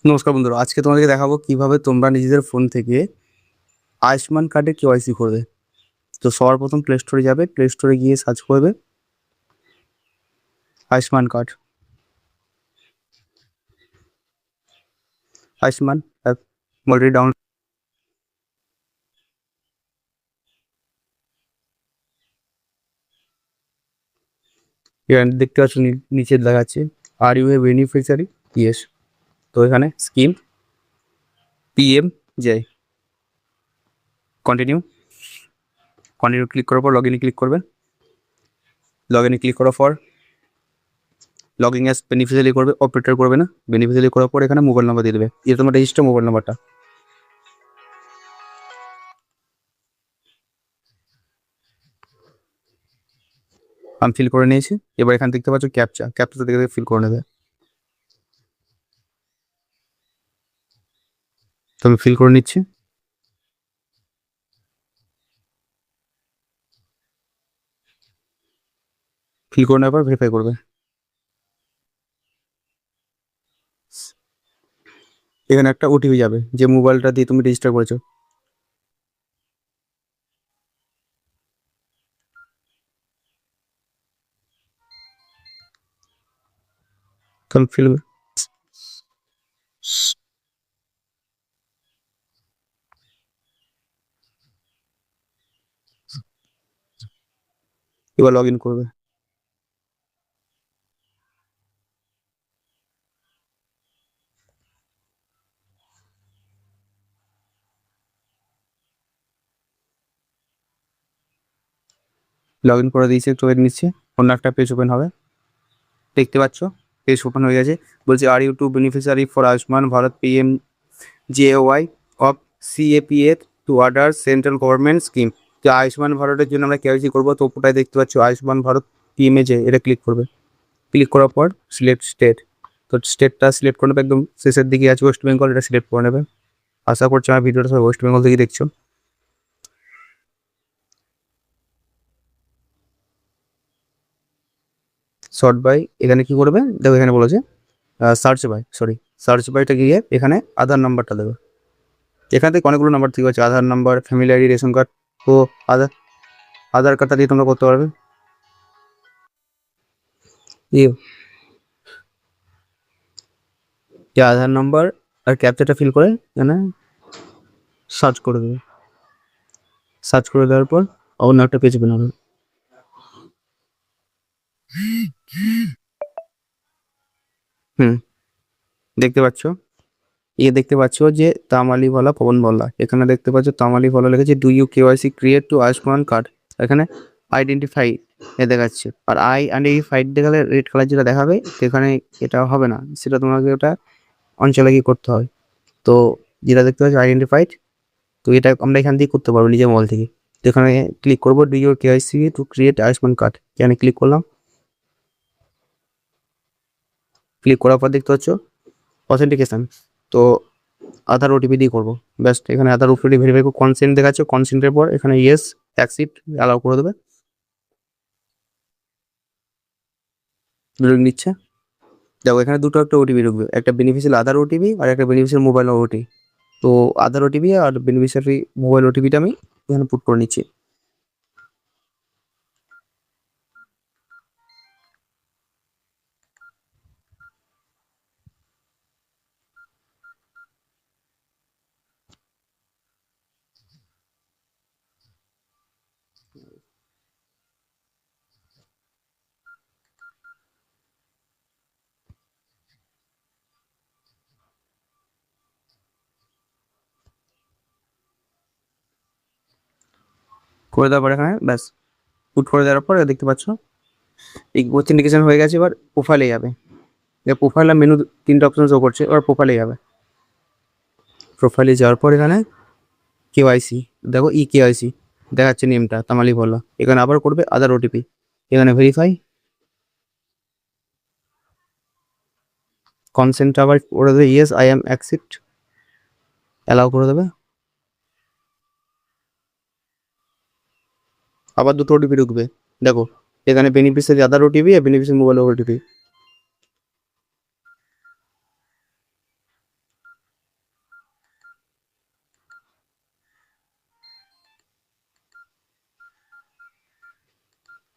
নমস্কার বন্ধুরা, আজকে তোমাদেরকে দেখাবো কিভাবে তোমরা নিজেদের ফোন থেকে আয়ুষ্মান কার্ডে কেওয়াইসি করবে। তো সবার প্রথম প্লে স্টোরে যাবে, প্লে স্টোরে গিয়ে সার্চ করবে Ayushman card. Ayushman app already download. এখানে দেখতে পাচ্ছ নিচে দেখাচ্ছে are you a beneficiary, yes. তো এখানে scheme PM J, continue. Continue click করার পর লগ ইনে ক্লিক করবে। লগ ইনে ক্লিক করার পর লগ ইন অ্যাজ বেনিফিশিয়ারি করবে, অপারেটর করবে না। বেনিফিশিয়ারি করার পর এখানে মোবাইল নাম্বার দিয়ে দেবে, এটা তোমার রেজিস্টার মোবাইল নাম্বারটা। আমি ফিল করে নিয়েছি। এবার এখানে দেখতে পাচ্ছ ক্যাপচা, ক্যাপচাটা দেখে ফিল করে নেবে। তো আমি ফিল করে নিচ্ছি। ফিল করে নেওয়ার পর ভেরিফাই করবে। এখানে একটা ওটিপি যাবে, যে মোবাইলটা দিয়ে তুমি রেজিস্টার করেছো। তখন ফিল এবার লগ ইন করবে। লগ ইন করে দিয়েছে, একটু ওয়েট নিচ্ছে, অন্য একটা পেজ ওপেন হবে। দেখতে পাচ্ছ পেজ ওপেন হয়ে গেছে। বলছে are you to beneficiary for Ayushman Bharat PM JY of CAPA to other central government scheme. তো আয়ুষ্মান ভারতের জন্য আমরা কেওয়াইসি করবো, তো ওটাই দেখতে পাচ্ছ আয়ুষ্মান ভারত পিএমএ যে, এটা ক্লিক করবে। ক্লিক করার পর সিলেক্ট স্টেট, তো স্টেটটা সিলেক্ট করে নেবে। একদম শেষের দিকে আছে ওয়েস্ট বেঙ্গল, এটা সিলেক্ট করে নেবে। আশা করছি আমার ভিডিওটা সবাই ওয়েস্ট বেঙ্গল থেকে দেখছো। শর্ট বাই এখানে কি করবে দেখো, এখানে বলেছে সার্চ বাই, সরি, সার্চ বাইটা গিয়ে এখানে আধার নাম্বারটা দেবে। এখান থেকে অনেকগুলো নাম্বার থেকে আছে, Aadhaar number, family ID, ration card. তো আধার আধার কার্ডটা দিয়ে তোমরা করতে পারবে। এই যে আধার নাম্বার আর ক্যাপচাটা ফিল করে এখানে সার্চ করে দেবে। সার্চ করে দেওয়ার পর অন্য একটা পেজ ওপেন হবে। হুম, দেখতে পাচ্ছ, দেখতে পাচ্ছ যে তামালিওয়ালা পবন বল্লা, এখানে দেখতে পাচ্ছ তামালিওয়ালা লিখেছে do you KYC create to Ayushman card. এখানে আইডেন্টিফাই দেখাচ্ছে, আর আইডেন্টিফাইড দেখালে রেড কালার যেটা দেখাবে সেখানে এটা হবে না, সেটা তোমাকে ওটা অঞ্চলে গিয়ে করতে হয়। তো যেটা দেখতে পাচ্ছ আইডেন্টিফাইড, তো এটা আমরা এখান থেকে করতে পারবো নিজের মোবাইল থেকে। তো এখানে ক্লিক করবো do your KYC to create Ayushman card, এখানে ক্লিক করলাম। ক্লিক করার পর দেখতে পাচ্ছ অথেন্টিকেশন, তো আধার ওটিপি দিয়ে করবো। ব্যাস, এখানে আধার ওটিপি ভেরিফাই করে কনসেন্ট দেখাচ্ছে, কনসেন্টের পর এখানে ইয়েস অ্যাকসেপ্ট অ্যালাউ করে দেবে। নিচ্ছে, দেখো এখানে দুটো একটা ওটিপি ঢুকবে, একটা বেনিফিশিয়াল আধার ওটিপি আর একটা বেনিফিশিয়াল মোবাইল ওটিপি। তো আধার ওটিপি আর বেনিফিশিয়ারি মোবাইল ওটিপিটা আমি এখানে পুট করে নিচ্ছি। করে দেওয়ার পর এখানে ব্যাস পুট করে দেওয়ার পর দেখতে পাচ্ছ এই অথেন্টিকেশন হয়ে গেছে। এবার প্রোফাইলে যাবে, প্রোফাইল আর মেনু তিনটা অপশন শো করছে, এবার প্রোফাইলে যাবে। প্রোফাইলে যাওয়ার পর এখানে কেওয়াইসি, দেখো ই কেওয়াইসি দেখাচ্ছে নেমটা তামালি ভোলা। এখানে আবার করবে আধার ওটিপি, এখানে ভেরিফাই, কনসেন্ট আবার করে দেবে yes I am accept allow করে দেবে। আবার দুটো ওটিপি ঢুকবে, দেখো এখানে বেনিফিশিয়ারি আধার ওটিপি আর বেনিফিশিয়ারি মোবাইল ওটিপি।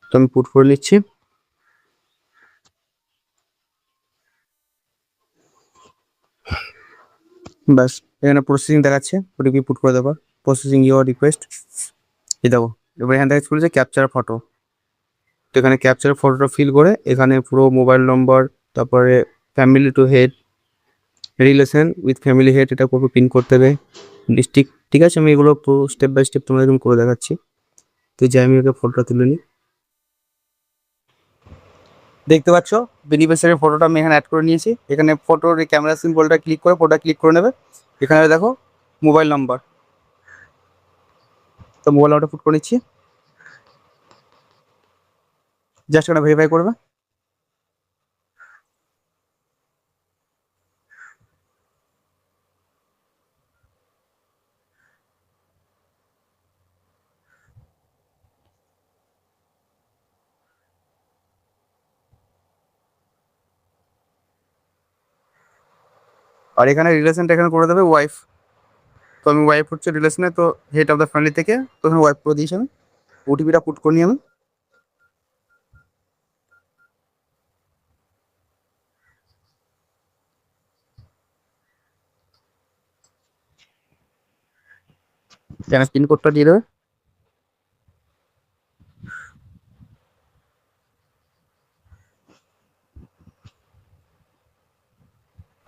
তো আমি পুট করে নিচ্ছি। ব্যাস, এখানে প্রসেসিং দেখাচ্ছে, ওটিপি পুট করে দেবো, প্রসেসিং ইউর রিকোয়েস্ট। এই দেখো, এবার এখান থেকে চলেছে ক্যাপচার ফটো। তো এখানে ক্যাপচার ফটোটা ফিল করে এখানে পুরো মোবাইল নম্বর, তারপরে family to head, relation with family head, এটা পুরো পিন করতে হবে, ডিস্ট্রিক্ট। ঠিক আছে, আমি এগুলো পুরো স্টেপ বাই স্টেপ তোমাদের এরকম করে দেখাচ্ছি। তো যাই, আমি ওকে ফটোটা তুলে নিই। দেখতে পাচ্ছ বেনিফিশিয়ারি ফটোটা আমি এখানে অ্যাড করে নিয়েছি। এখানে ফটোর এই ক্যামেরা সিম্বলটা ক্লিক করে ফটোটা ক্লিক করে নেবে। এখানে দেখো মোবাইল নাম্বার, তো মোবাইল নাম্বারটা পুট করে নিচ্ছি। জাস্ট এখানে ভেরিফাই করবে। আর এখানে রিলেশনটা এখানে করে দেবে ওয়াইফ। তো আমি ওয়াইফ হচ্ছে রিলেশনে, তো হেড অফ দ্য ফ্যামিলি থেকে তো এখানে ওয়াইফ করে দিয়েছি আমি। ওটিপিটা পুট করে নিই আমি। এখানে পিন কোডটা দিয়ে দেবে।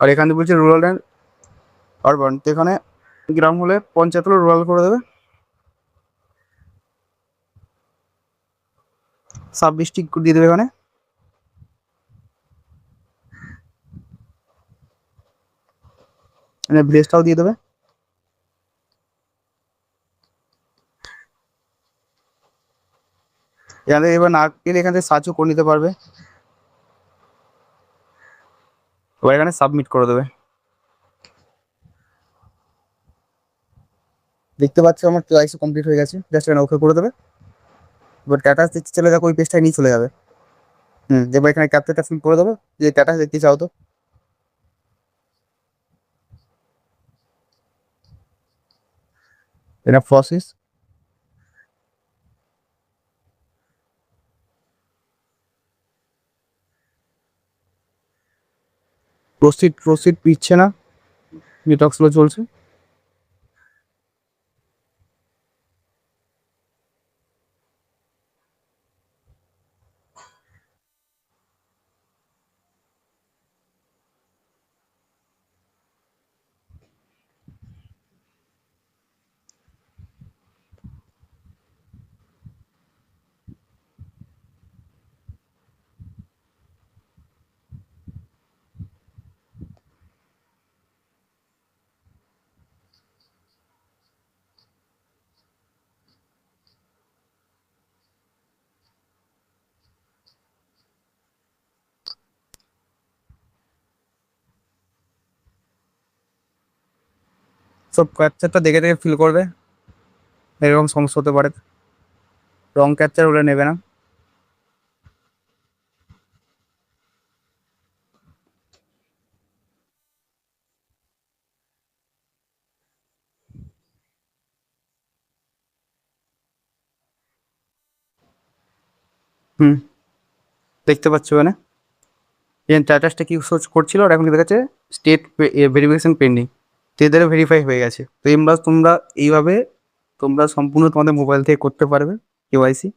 আর এখানে বলছে রুরাল অ্যান্ড আরবান, তো এখানে গ্রাম হলে পঞ্চায়েত হলে রুরাল করে দেবে। সাব ডিস্ট্রিক্ট দিয়ে দেবে এখানে। এখানে ভিলেজটাও দিয়ে দেবে। এখানে এবার না গেলে এখান থেকে সার্চও করে নিতে পারবে। এবার এখানে সাবমিট করে দেবে। দেখতে পাচ্ছ আমার কেওয়াইসি কমপ্লিট হয়ে গেছে, জাস্ট এখানে ওকে করে দেবে। এবার স্ট্যাটাস দেখতে চলে দেখো, ওই পেজটাই নিয়ে চলে যাবে। এবার এখানে ক্যাপচারটা ফিল করে দেবো, যে স্ট্যাটাস দেখতে চাও তো। এটা প্রসেস। প্রসিড প্রসিড পিচ্ছে না, নেটওয়ার্ক স্লো চলছে। সব ক্যাপচারটা দেখে দেখে ফিল করবে, এরকম সমস্যা হতে পারে, রং ক্যাপচার হলে নেবে না। হুম, দেখতে পাচ্ছ এখানে এই স্ট্যাটাসটা কি সোচ করছিল, আর এখন কি দেখাচ্ছে স্টেট ভেরিফিকেশন পেন্ডিং। তো এদেরও ভেরিফাই হয়ে গেছে। তো তোমরা এইভাবে তোমরা সম্পূর্ণ তোমাদের মোবাইল থেকে করতে পারবে কেওয়াইসি।